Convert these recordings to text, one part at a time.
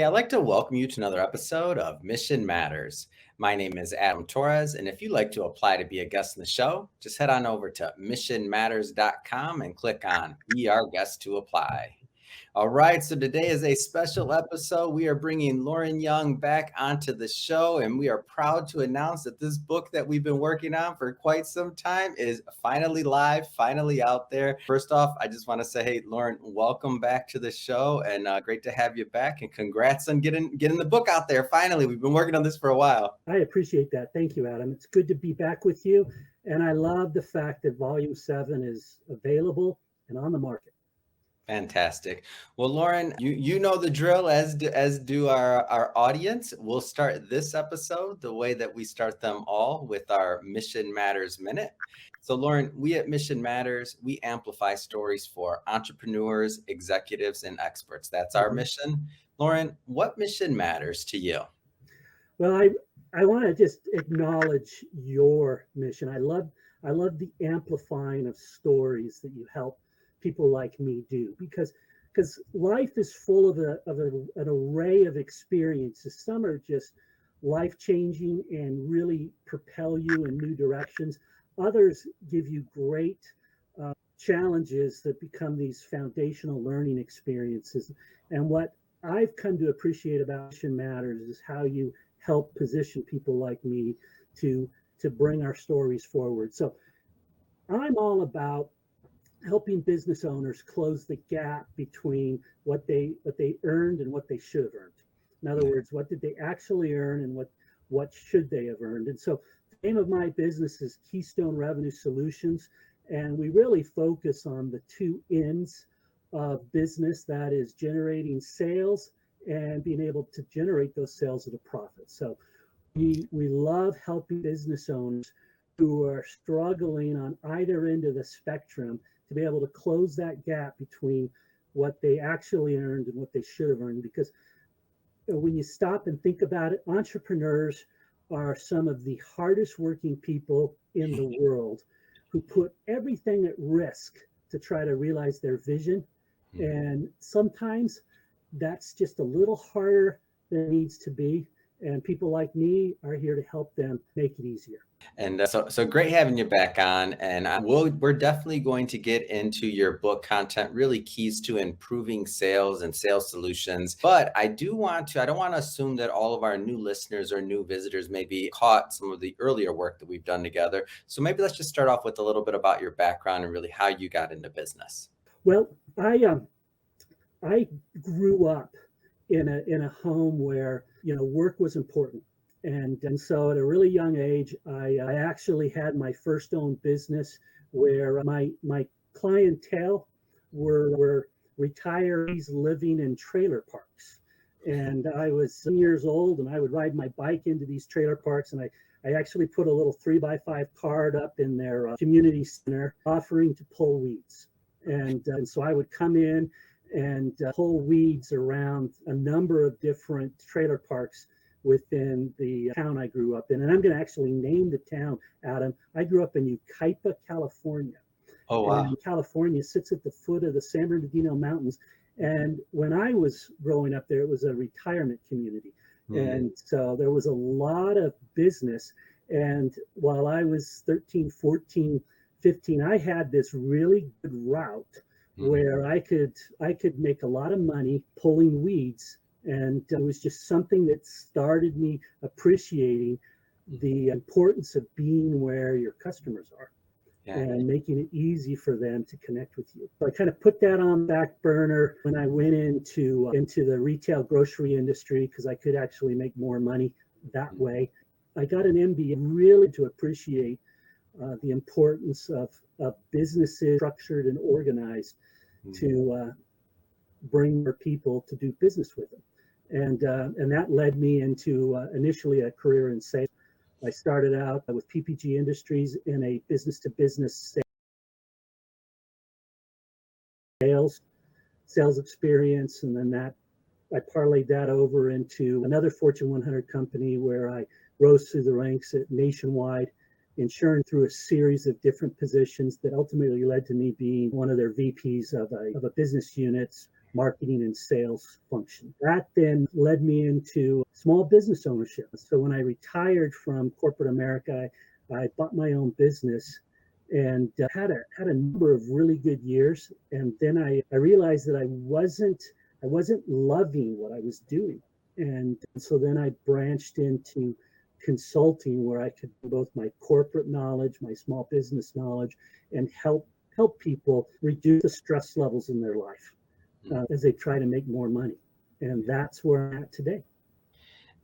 Hey, I'd like to welcome you to another episode of Mission Matters. My name is Adam Torres, and if you'd like to apply to be a guest in the show, just head on over to missionmatters.com and click on Be Our Guest to apply. All right, so today is a special episode. We are bringing Lorin Young back onto the show, and we are proud to announce that this book that we've been working on for quite some time is finally live, finally out there. First off, I just want to say, hey, Lorin, welcome back to the show, and great to have you back, and congrats on getting the book out there. Finally, we've been working on this for a while. I appreciate that. Thank you, Adam. It's good to be back with you, and I love the fact that Volume 7 is available and on the market. Fantastic. Well, Lorin, you know the drill, as do our audience. We'll start this episode the way that we start them all, with our Mission Matters Minute. So, Lorin, we at Mission Matters, we amplify stories for entrepreneurs, executives, and experts. That's our mission. Lorin, what mission matters to you? Well, I want to just acknowledge your mission. I love the amplifying of stories that you help people like me do, because life is full of an array of experiences. Some are just life-changing and really propel you in new directions. Others give you great challenges that become these foundational learning experiences. And what I've come to appreciate about Mission Matters is how you help position people like me to bring our stories forward. So I'm all about helping business owners close the gap between what they earned and what they should have earned. In other words, what did they actually earn and what should they have earned? And so the name of my business is Keystone Revenue Solutions, and we really focus on the two ends of business, that is generating sales and being able to generate those sales at a profit. So we love helping business owners who are struggling on either end of the spectrum to be able to close that gap between what they actually earned and what they should have earned. Because when you stop and think about it, entrepreneurs are some of the hardest working people in the world, who put everything at risk to try to realize their vision. And sometimes that's just a little harder than it needs to be. And people like me are here to help them make it easier. And so great having you back on. And we're definitely going to get into your book content, really keys to improving sales and sales solutions. But I don't want to assume that all of our new listeners or new visitors maybe caught some of the earlier work that we've done together. So maybe let's just start off with a little bit about your background and really how you got into business. Well, I grew up in a home where, work was important. And so at a really young age, I actually had my first own business where my clientele were retirees living in trailer parks. And I was 7 years old, and I would ride my bike into these trailer parks, and I actually put a little 3x5 card up in their community center offering to pull weeds. And so I would come in and pull weeds around a number of different trailer parks within the town I grew up in. And I'm going to actually name the town, Adam. I grew up in Yucaipa, California. Oh, wow. And California sits at the foot of the San Bernardino Mountains. And when I was growing up there, it was a retirement community. And so there was a lot of business. And while I was 13, 14, 15, I had this really good route where I could make a lot of money pulling weeds. And it was just something that started me appreciating the importance of being where your customers are and making it easy for them to connect with you. So I kind of put that on back burner when I went into the retail grocery industry, because I could actually make more money that way. I got an MBA really to appreciate the importance of businesses structured and organized to bring more people to do business with them. And that led me into initially a career in sales. I started out with PPG Industries in a business-to-business sales experience, and then I parlayed that over into another Fortune 100 company where I rose through the ranks at Nationwide, ensuring through a series of different positions that ultimately led to me being one of their VPs of a business unit marketing and sales function. That then led me into small business ownership. So when I retired from corporate America, I bought my own business and had a number of really good years. And then I realized that I wasn't loving what I was doing. And so then I branched into consulting, where I could do both my corporate knowledge, my small business knowledge, and help people reduce the stress levels in their life as they try to make more money. And that's where I'm at today.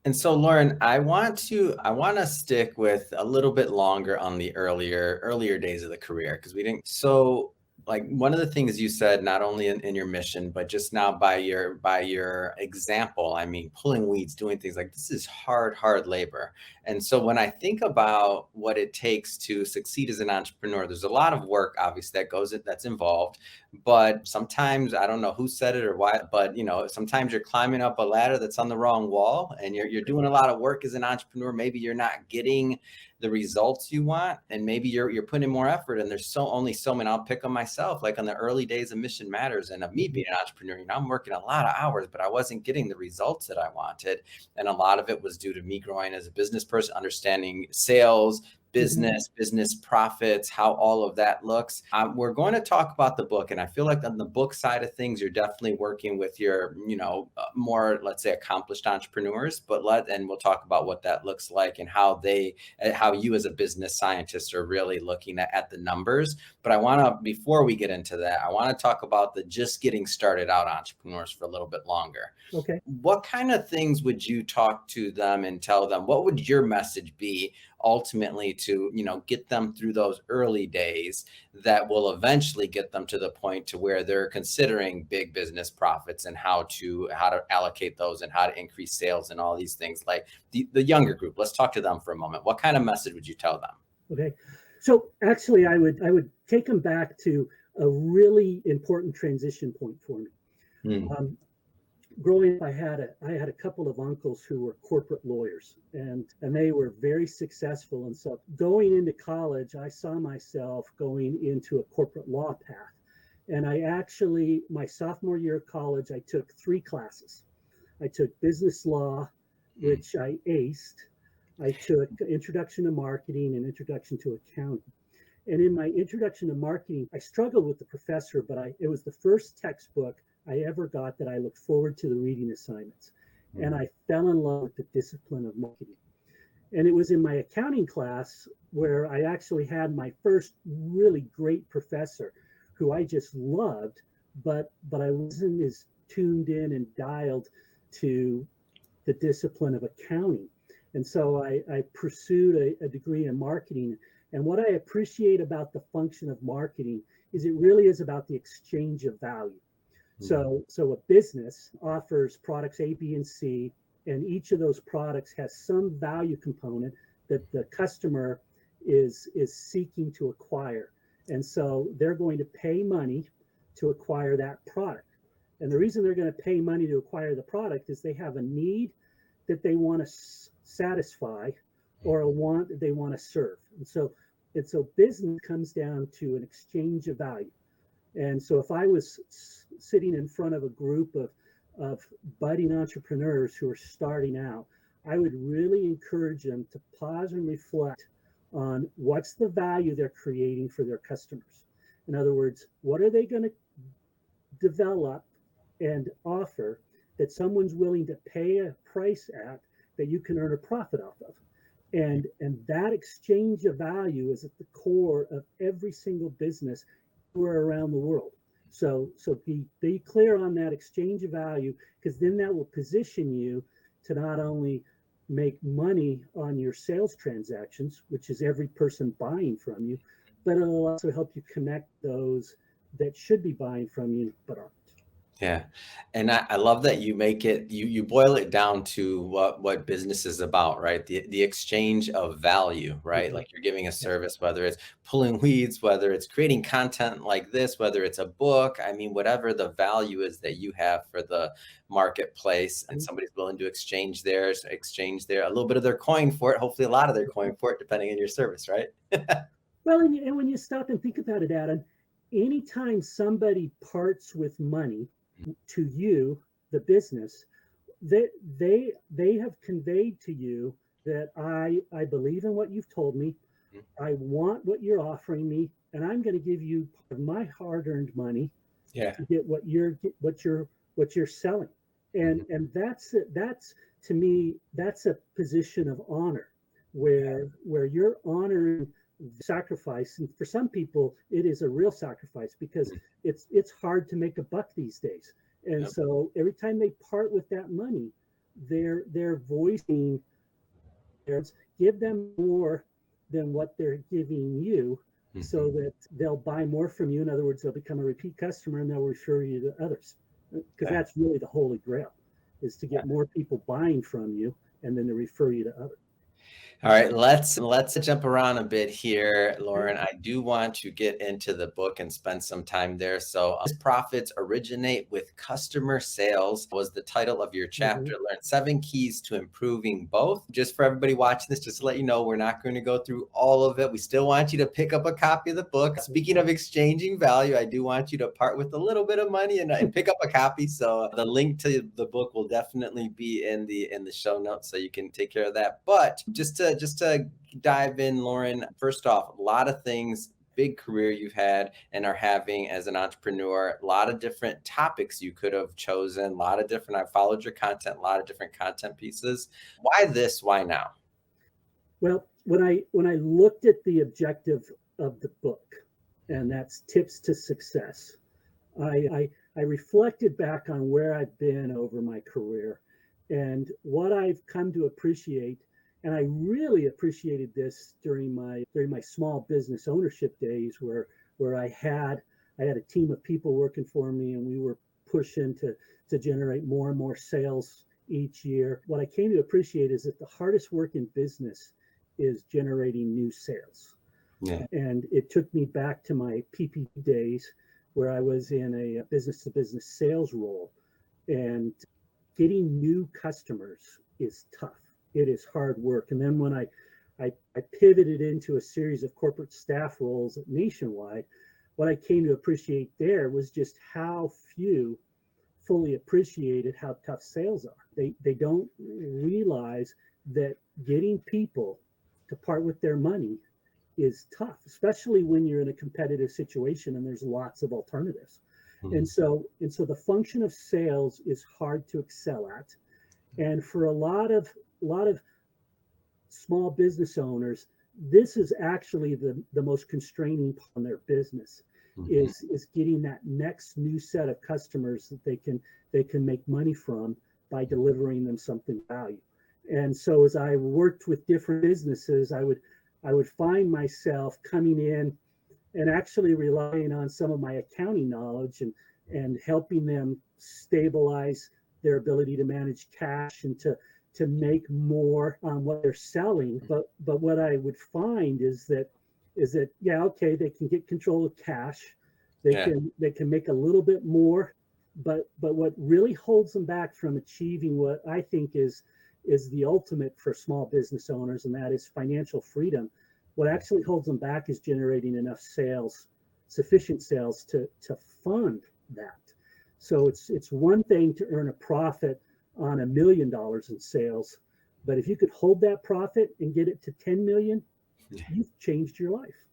And so, Lorin, I want to stick with a little bit longer on the earlier days of the career, because we didn't. So, like, one of the things you said, not only in your mission, but just now by your example, I mean, pulling weeds, doing things like this is hard labor. And so when I think about what it takes to succeed as an entrepreneur, there's a lot of work, obviously, that's involved. But sometimes, I don't know who said it or why, but sometimes you're climbing up a ladder that's on the wrong wall, and you're doing a lot of work as an entrepreneur. Maybe you're not getting the results you want, and maybe you're putting in more effort, and there's only so many. I'll pick on myself, like on the early days of Mission Matters and of me being an entrepreneur, I'm working a lot of hours, but I wasn't getting the results that I wanted. And a lot of it was due to me growing as a business person, understanding sales, business profits, how all of that looks. We're going to talk about the book, and I feel like on the book side of things, you're definitely working with your, more, let's say, accomplished entrepreneurs. And we'll talk about what that looks like and how you as a business scientist are really looking at the numbers. But before we get into that, I want to talk about the just getting started out entrepreneurs for a little bit longer. Okay. What kind of things would you talk to them and tell them? What would your message be ultimately to get them through those early days that will eventually get them to the point to where they're considering big business profits and how to allocate those and how to increase sales and all these things? Like the younger group, let's talk to them for a moment. What kind of message would you tell them? Okay, so actually I would take them back to a really important transition point for me. Growing up, I had a couple of uncles who were corporate lawyers, and they were very successful. And so going into college, I saw myself going into a corporate law path. And my sophomore year of college, I took 3 classes. I took business law, which I aced. I took Introduction to Marketing and Introduction to Accounting. And in my Introduction to Marketing, I struggled with the professor, but it was the first textbook I ever got that I looked forward to the reading assignments. And I fell in love with the discipline of marketing. And it was in my accounting class where I actually had my first really great professor who I just loved, but I wasn't as tuned in and dialed to the discipline of accounting. And so I pursued a degree in marketing. And what I appreciate about the function of marketing is it really is about the exchange of value. So a business offers products A, B, and C, and each of those products has some value component that the customer is seeking to acquire. And so they're going to pay money to acquire that product. And the reason they're going to pay money to acquire the product is they have a need that they want to satisfy or a want that they want to serve. And so business comes down to an exchange of value. And so if I was sitting in front of a group of budding entrepreneurs who are starting out, I would really encourage them to pause and reflect on what's the value they're creating for their customers. In other words, what are they going to develop and offer that someone's willing to pay a price at that you can earn a profit off of? And that exchange of value is at the core of every single business around the world. So be clear on that exchange of value, because then that will position you to not only make money on your sales transactions, which is every person buying from you, but it'll also help you connect those that should be buying from you but aren't. Yeah. And I love that you make it, you boil it down to what business is about, right? The exchange of value, right? Like you're giving a service, whether it's pulling weeds, whether it's creating content like this, whether it's a book, I mean, whatever the value is that you have for the marketplace, and somebody's willing to exchange a little bit of their coin for it, hopefully a lot of their coin for it, depending on your service, right? Well, and when you stop and think about it, Adam, anytime somebody parts with money, to you, the business, they have conveyed to you that I believe in what you've told me. I want what you're offering me, and I'm going to give you part of my hard-earned money Yeah. to get what you're selling. And that's to me, that's a position of honor where you're honoring the sacrifice. And for some people it is a real sacrifice because it's hard to make a buck these days. And Yep. so every time they part with that money, they're voicing give them more than what they're giving you so that they'll buy more from you. In other words, they'll become a repeat customer and they'll refer you to others, because that's really the holy grail, is to get more people buying from you and then to refer you to others. All right, let's jump around a bit here, Lorin. I do want to get into the book and spend some time there. So, Profits Originate with Customer Sales was the title of your chapter. Learn 7 keys to improving both. Just for everybody watching this, just to let you know, we're not going to go through all of it. We still want you to pick up a copy of the book. Speaking of exchanging value, I do want you to part with a little bit of money and pick up a copy. So the link to the book will definitely be in the show notes, so you can take care of that. But just to dive in, Lorin, first off, a lot of things, big career you've had and are having as an entrepreneur, a lot of different topics you could have chosen, a lot of different, I followed your content, a lot of different content pieces. Why this? Why now? Well, when I looked at the objective of the book, and that's tips to success, I reflected back on where I've been over my career and what I've come to appreciate. And I really appreciated this during my small business ownership days, where I had a team of people working for me, and we were pushing to generate more and more sales each year. What I came to appreciate is that the hardest work in business is generating new sales. Yeah. And it took me back to my PP days, where I was in a business to business sales role, and getting new customers is tough. It is hard work. And then when I pivoted into a series of corporate staff roles at Nationwide, what I came to appreciate there was just how few fully appreciated how tough sales are. They don't realize that getting people to part with their money is tough, especially when you're in a competitive situation and there's lots of alternatives. And so the function of sales is hard to excel at. And for a lot of small business owners, this is actually the most constraining part on their business, is getting that next new set of customers that they can make money from by delivering them something value. And so as I worked with different businesses, I would find myself coming in and actually relying on some of my accounting knowledge and helping them stabilize their ability to manage cash and to make more on what they're selling. But what I would find is that yeah, okay, they can get control of cash, they can make a little bit more, but what really holds them back from achieving what I think is the ultimate for small business owners, and that is financial freedom. What actually holds them back is generating enough sales, sufficient sales to fund that. So it's one thing to earn a profit on $1 million in sales, but if you could hold that profit and get it to 10 million, you've changed your life.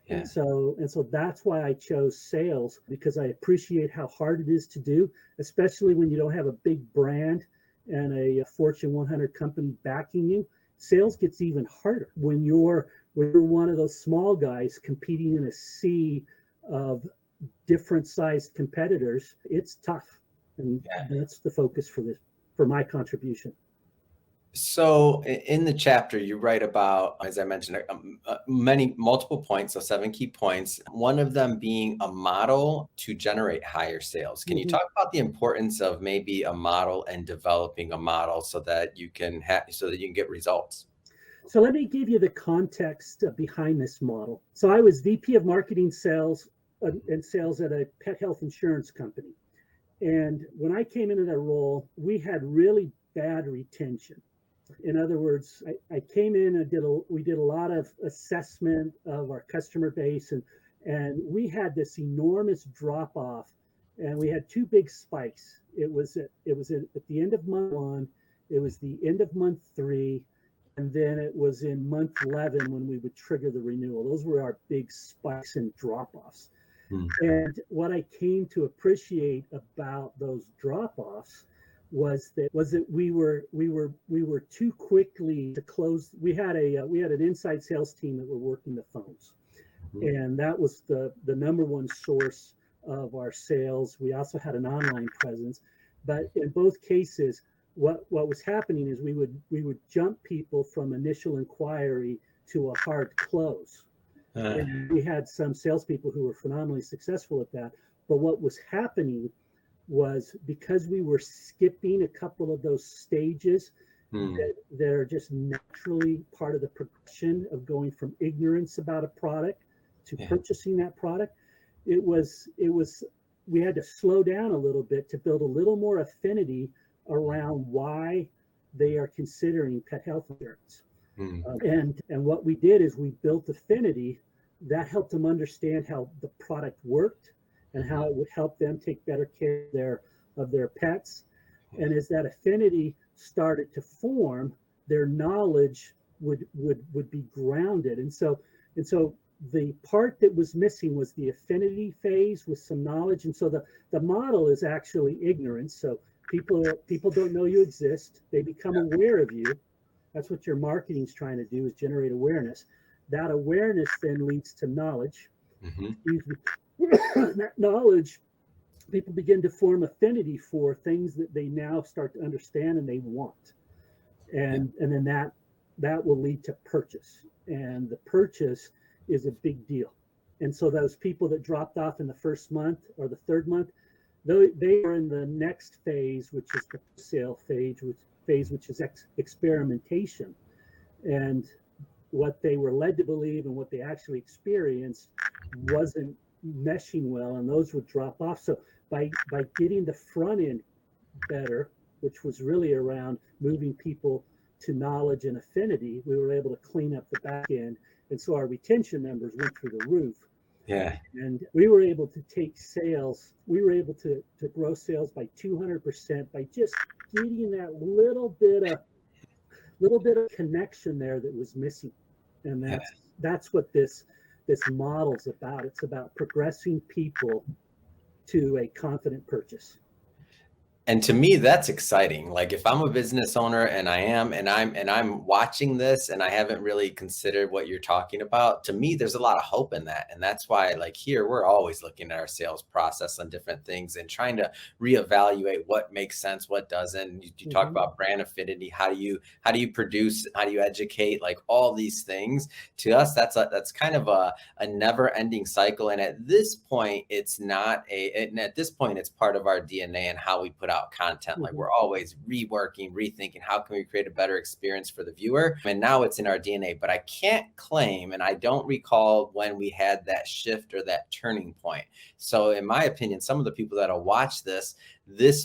Yeah. And so that's why I chose sales, because I appreciate how hard it is to do, especially when you don't have a big brand and a Fortune 100 company backing you. Sales gets even harder when you're one of those small guys competing in a sea of different sized competitors. It's tough, and that's the focus for my contribution. So in the chapter, you write about, as I mentioned, multiple points, so 7 key points, one of them being a model to generate higher sales. Can you talk about the importance of maybe a model and developing a model so that you can get results? So let me give you the context behind this model. So I was VP of marketing sales and sales at a pet health insurance company. And when I came into that role, we had really bad retention. In other words, I came in and we did a lot of assessment of our customer base, and we had this enormous drop off and we had two big spikes. At the end of month one, it was the end of month three, and then it was in month 11 when we would trigger the renewal. Those were our big spikes and drop-offs. And what I came to appreciate about those drop-offs was that we were too quickly to close. We had an inside sales team that were working the phones, and that was the number one source of our sales. We also had an online presence, but in both cases, what was happening is we would jump people from initial inquiry to a hard close. And we had some salespeople who were phenomenally successful at that. But what was happening was, because we were skipping a couple of those stages that are just naturally part of the progression of going from ignorance about a product to purchasing that product, we had to slow down a little bit to build a little more affinity around why they are considering pet health insurance. And what we did is we built affinity that helped them understand how the product worked and how it would help them take better care of their pets. And as that affinity started to form, their knowledge would be grounded. And so the part that was missing was the affinity phase with some knowledge. And so the model is actually ignorance. So people don't know you exist. They become aware of you. That's what your marketing is trying to do, is generate awareness. That awareness then leads to knowledge. That knowledge, people begin to form affinity for things that they now start to understand and they want. And then that will lead to purchase. And the purchase is a big deal. And so those people that dropped off in the first month or the third month, they are in the next phase, which is the sale phase, which is experimentation. And what they were led to believe and what they actually experienced wasn't meshing well, and those would drop off. So by getting the front end better, which was really around moving people to knowledge and affinity, we were able to clean up the back end. And so our retention numbers went through the roof. And we were able to take sales. We were able to grow sales by 200% by just getting that little bit of connection there that was missing. And that's what this model's about. It's about progressing people to a confident purchase. And to me, that's exciting. Like, if I'm a business owner and I'm watching this and I haven't really considered what you're talking about, to me, there's a lot of hope in that. And that's why, like, here, we're always looking at our sales process on different things and trying to reevaluate what makes sense, what doesn't. You talk about brand affinity. How do you produce, how do you educate, like all these things. To us, that's kind of a never ending cycle. And at this point, it's part of our DNA and how we put out content. Like, we're always reworking, rethinking, how can we create a better experience for the viewer? And now it's in our DNA. But I can't claim, and I don't recall when we had that shift or that turning point. So in my opinion, some of the people that'll watch this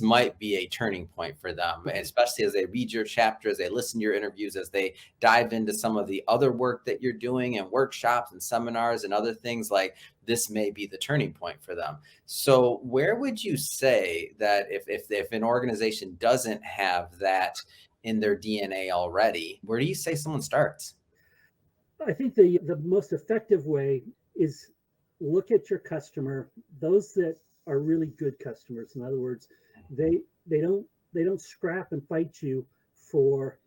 might be a turning point for them, especially as they read your chapter, as they listen to your interviews, as they dive into some of the other work that you're doing and workshops and seminars and other things. Like, this may be the turning point for them. So where would you say that if an organization doesn't have that in their DNA already, where do you say someone starts? I think the most effective way is look at your customer, those that are really good customers. In other words, they don't scrap and fight you for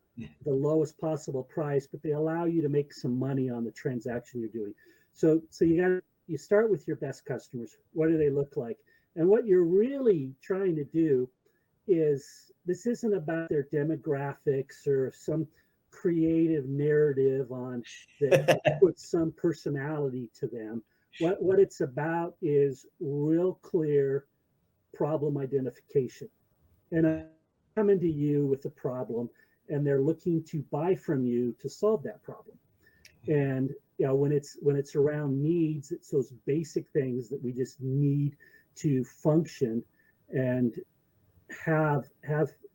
the lowest possible price, but they allow you to make some money on the transaction you're doing. So you start with your best customers. What do they look like? And what you're really trying to do is, this isn't about their demographics or some creative narrative on that puts some personality to them. What it's about is real clear problem identification. And I come into you with a problem, and they're looking to buy from you to solve that problem. And when it's around needs, it's those basic things that we just need to function and have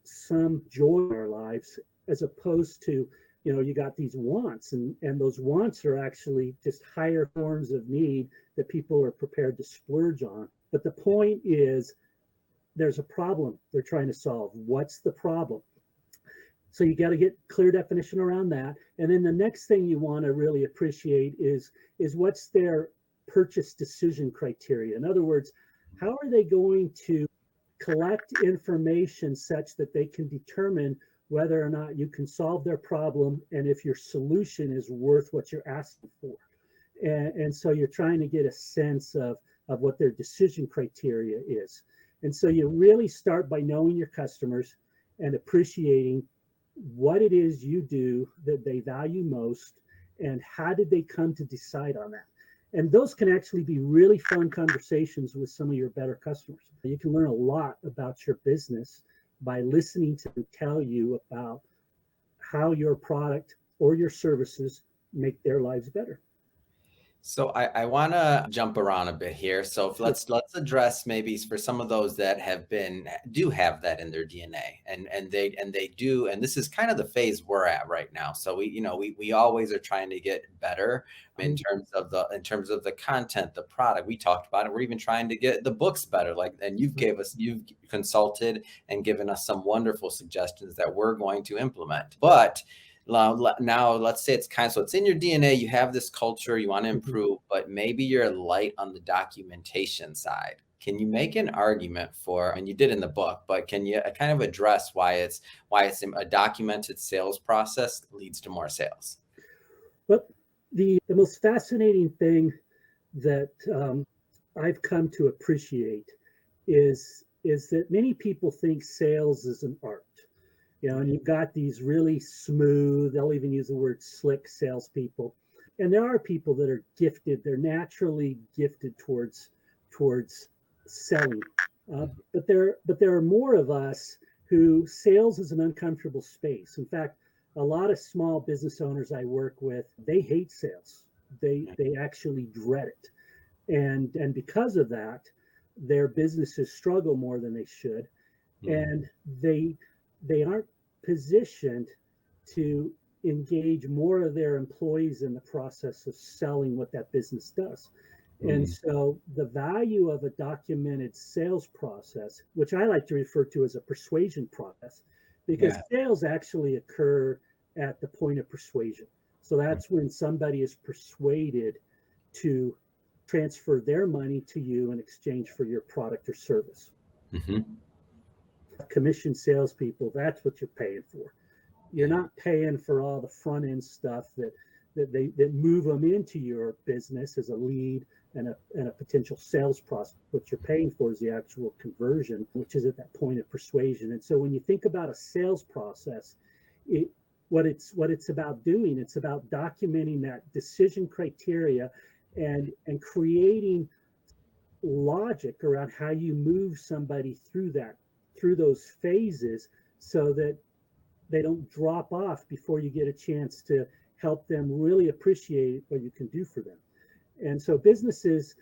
some joy in our lives, as opposed to, you got these wants, and those wants are actually just higher forms of need that people are prepared to splurge on. But the point is, there's a problem they're trying to solve. What's the problem? So you got to get clear definition around that. And then the next thing you want to really appreciate is what's their purchase decision criteria. In other words, how are they going to collect information such that they can determine whether or not you can solve their problem and if your solution is worth what you're asking for. And so you're trying to get a sense of what their decision criteria is. And so you really start by knowing your customers and appreciating what it is you do that they value most and how did they come to decide on that. And those can actually be really fun conversations with some of your better customers. You can learn a lot about your business by listening to them tell you about how your product or your services make their lives better. So I want to jump around a bit here. So let's address maybe for some of those that do have that in their DNA, and they do, and this is kind of the phase we're at right now. So we always are trying to get better in terms of the content, the product. We talked about it. We're even trying to get the books better. And you've consulted and given us some wonderful suggestions that we're going to implement. But now let's say it's in your DNA, you have this culture, you want to improve, but maybe you're light on the documentation side. Can you make an argument for, and you did in the book, but can you kind of address why it's a documented sales process leads to more sales? Well, the most fascinating thing that I've come to appreciate is that many people think sales is an art. And you've got these really smooth, they'll even use the word slick salespeople. And there are people that are gifted, they're naturally gifted towards selling. But there are more of us who sales is an uncomfortable space. In fact, a lot of small business owners I work with, they hate sales. They actually dread it. And because of that, their businesses struggle more than they should. And they aren't positioned to engage more of their employees in the process of selling what that business does. And so the value of a documented sales process, which I like to refer to as a persuasion process, because sales actually occur at the point of persuasion. So that's when somebody is persuaded to transfer their money to you in exchange for your product or service. Commission salespeople, that's what you're paying for. You're not paying for all the front end stuff that move them into your business as a lead and a potential sales process. What you're paying for is the actual conversion, which is at that point of persuasion. And so when you think about a sales process, what it's about doing, it's about documenting that decision criteria and creating logic around how you move somebody through those phases so that they don't drop off before you get a chance to help them really appreciate what you can do for them. And so businesses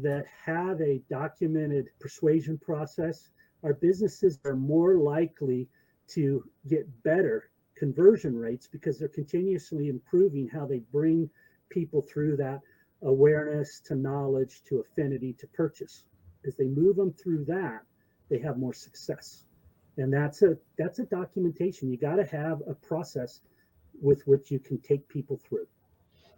that have a documented persuasion process are businesses that are more likely to get better conversion rates because they're continuously improving how they bring people through that awareness to knowledge to affinity to purchase. As they move them through that, they have more success. And that's a documentation. You got to have a process with which you can take people through.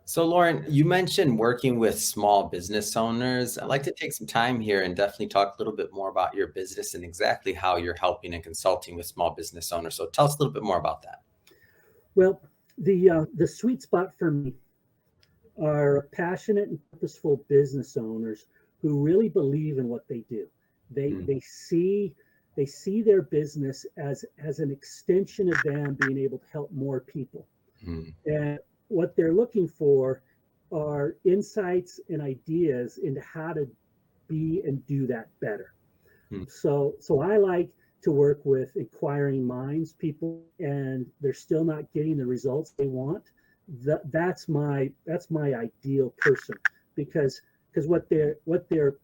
So Lorin, you mentioned working with small business owners. I'd like to take some time here and definitely talk a little bit more about your business and exactly how you're helping and consulting with small business owners. So tell us a little bit more about that. Well, the sweet spot for me are passionate and purposeful business owners who really believe in what they do. They see their business as an extension of them being able to help more people. And what they're looking for are insights and ideas into how to be and do that better. So I like to work with inquiring minds, people, and they're still not getting the results they want. That's my ideal person, because what they're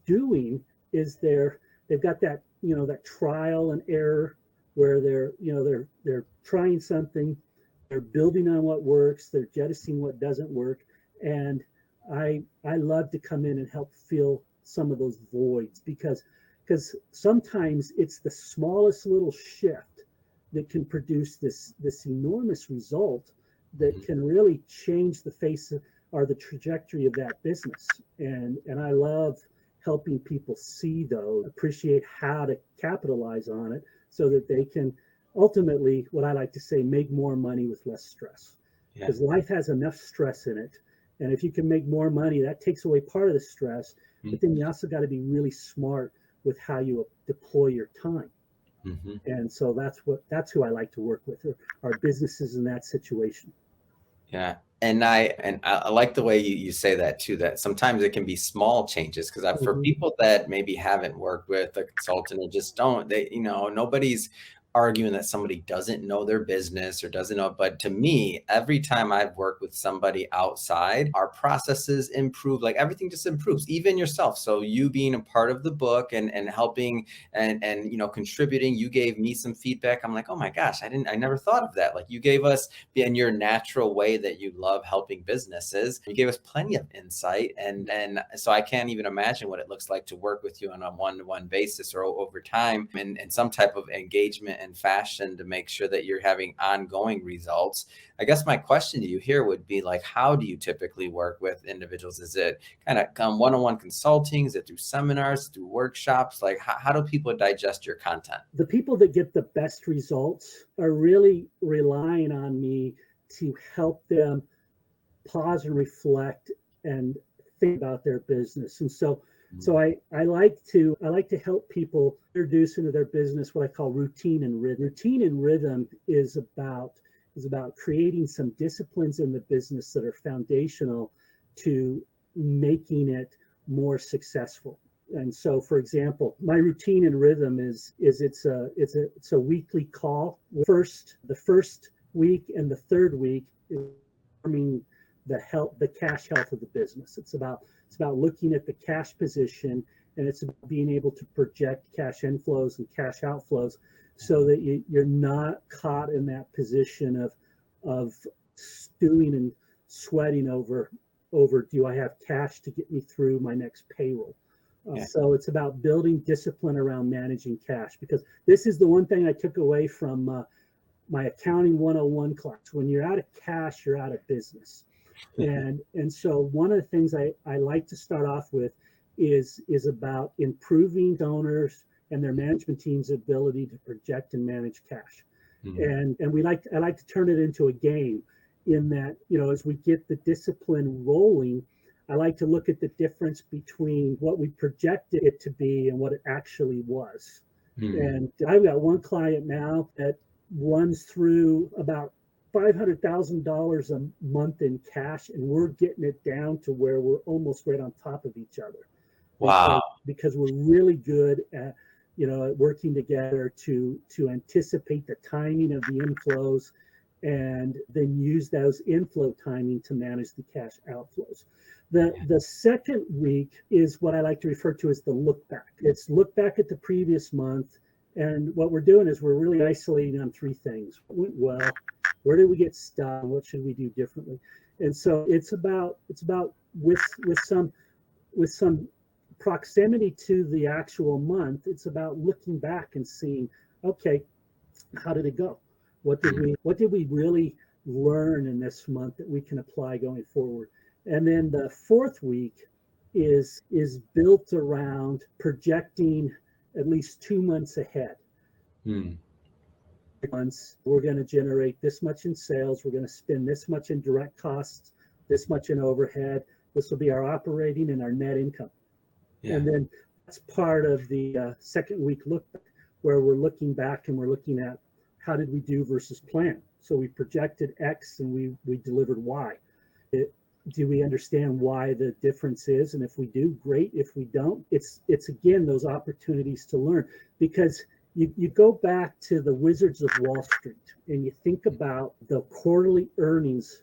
doing is they've got that that trial and error where they're trying something, they're building on what works, they're jettisoning what doesn't work, and I love to come in and help fill some of those voids, because sometimes it's the smallest little shift that can produce this enormous result that can really change the face or the trajectory of that business. And I love helping people see those, appreciate how to capitalize on it so that they can ultimately, what I like to say, make more money with less stress. Because life has enough stress in it. And if you can make more money, that takes away part of the stress. But then you also got to be really smart with how you deploy your time. And so that's who I like to work with, are businesses in that situation. Yeah. And I like the way you say that too, that sometimes it can be small changes, because for people that maybe haven't worked with a consultant or just don't, they, nobody's arguing that somebody doesn't know their business or doesn't know. But to me, every time I've worked with somebody outside, our processes improve, like everything just improves, even yourself. So you being a part of the book and helping and contributing, you gave me some feedback. I'm like, oh my gosh, I never thought of that. Like, you gave us, in your natural way that you love helping businesses, you gave us plenty of insight. And so I can't even imagine what it looks like to work with you on a one-to-one basis or over time in some type of engagement and fashion to make sure that you're having ongoing results. I guess my question to you here would be, like, how do you typically work with individuals? Is it kind of one-on-one consulting? Is it through seminars, through workshops? Like, how do people digest your content? The people that get the best results are really relying on me to help them pause and reflect and think about their business. And so I like to help people introduce into their business what I call routine and rhythm. Routine and rhythm is about creating some disciplines in the business that are foundational to making it more successful. And so, for example, my routine and rhythm is it's a weekly call. The first week and the third week is forming the cash health of the business. It's about looking at the cash position, and it's about being able to project cash inflows and cash outflows so that you're not caught in that position of stewing and sweating over do I have cash to get me through my next payroll. So it's about building discipline around managing cash, because this is the one thing I took away from my accounting 101 class. When you're out of cash, you're out of business. And so one of the things I like to start off with is about improving donors and their management team's ability to project and manage cash. And I like to turn it into a game, in that, as we get the discipline rolling, I like to look at the difference between what we projected it to be and what it actually was. And I've got one client now that runs through about $500,000 a month in cash, and we're getting it down to where we're almost right on top of each other. Wow. Because we're really good at working together to anticipate the timing of the inflows, and then use those inflow timing to manage the cash outflows. The second week is what I like to refer to as the look back. It's look back at the previous month, and what we're doing is we're really isolating on three things. What went well? Where did we get stuck? What should we do differently? And so it's about with some proximity to the actual month, it's about looking back and seeing, okay, how did it go? What did we really learn in this month that we can apply going forward? And then the fourth week is built around projecting at least 2 months ahead. Months, we're going to generate this much in sales, we're going to spend this much in direct costs, this much in overhead. This will be our operating and our net income. And then that's part of the second week look back, where we're looking back and we're looking at how did we do versus plan. So we projected X and we delivered Y. Do we understand why the difference is? And if we do, great. If we don't, it's again those opportunities to learn, because you go back to the Wizards of Wall Street and you think about the quarterly earnings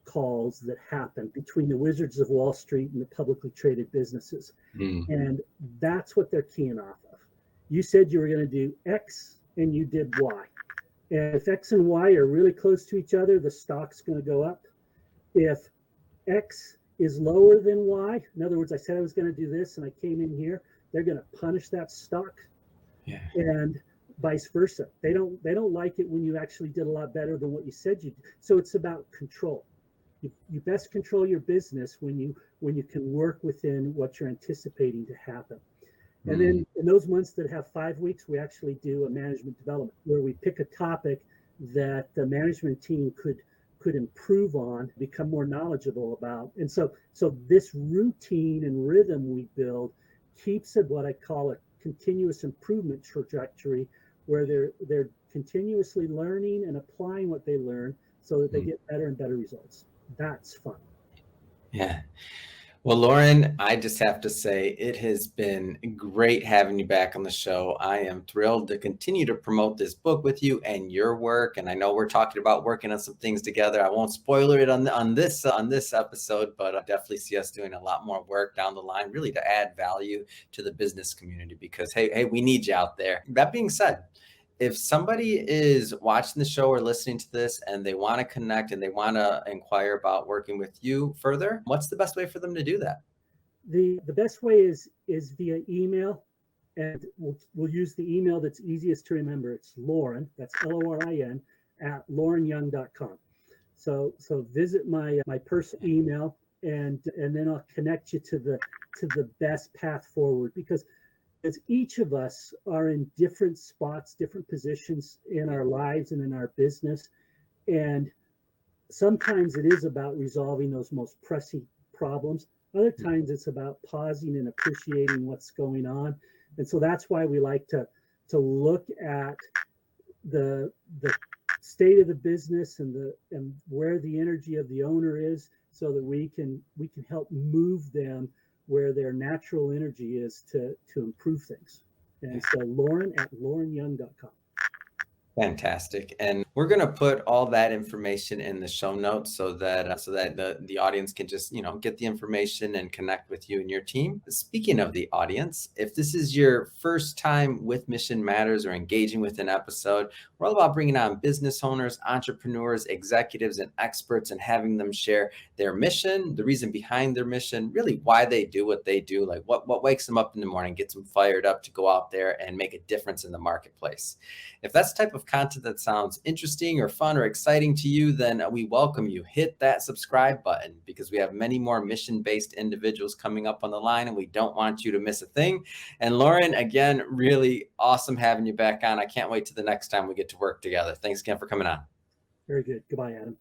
calls that happen between the Wizards of Wall Street and the publicly traded businesses. And that's what they're keying off of. You said you were going to do X and you did Y. And if X and Y are really close to each other, the stock's going to go up. If X is lower than Y, in other words, I said I was going to do this and I came in here, they're going to punish that stock. Yeah. And vice versa. They don't like it when you actually did a lot better than what you said you did. So it's about control. You best control your business when you can work within what you're anticipating to happen. And then in those months that have 5 weeks, we actually do a management development where we pick a topic that the management team could improve on, become more knowledgeable about. And so this routine and rhythm we build keeps it what I call a continuous improvement trajectory, where they're continuously learning and applying what they learn so that they get better and better results. That's fun. Yeah. Well, Lorin, I just have to say it has been great having you back on the show. I am thrilled to continue to promote this book with you and your work. And I know we're talking about working on some things together. I won't spoiler it on this episode, but I definitely see us doing a lot more work down the line, really to add value to the business community, because hey, we need you out there. That being said, if somebody is watching the show or listening to this and they want to connect and they want to inquire about working with you further, what's the best way for them to do that? The best way is via email, and we'll use the email that's easiest to remember. It's Lorin, that's Lorin, at lorinyoung.com. So visit my personal email, and then I'll connect you to the best path forward, because as each of us are in different spots, different positions in our lives and in our business. And sometimes it is about resolving those most pressing problems. Other times it's about pausing and appreciating what's going on. And so that's why we like to look at the state of the business and where the energy of the owner is, so that we can help move them where their natural energy is to improve things. And so Lorin at lorinyoung.com. Fantastic. And we're going to put all that information in the show notes so that the audience can just, get the information and connect with you and your team. Speaking of the audience, if this is your first time with Mission Matters or engaging with an episode, we're all about bringing on business owners, entrepreneurs, executives, and experts, and having them share their mission, the reason behind their mission, really why they do what they do, like what wakes them up in the morning, gets them fired up to go out there and make a difference in the marketplace. If that's the type of content that sounds interesting or fun or exciting to you, then we welcome you. Hit that subscribe button, because we have many more mission-based individuals coming up on the line, and we don't want you to miss a thing. And Lorin, again, really awesome having you back on. I can't wait till the next time we get to work together. Thanks again for coming on. Very good. Goodbye, Adam.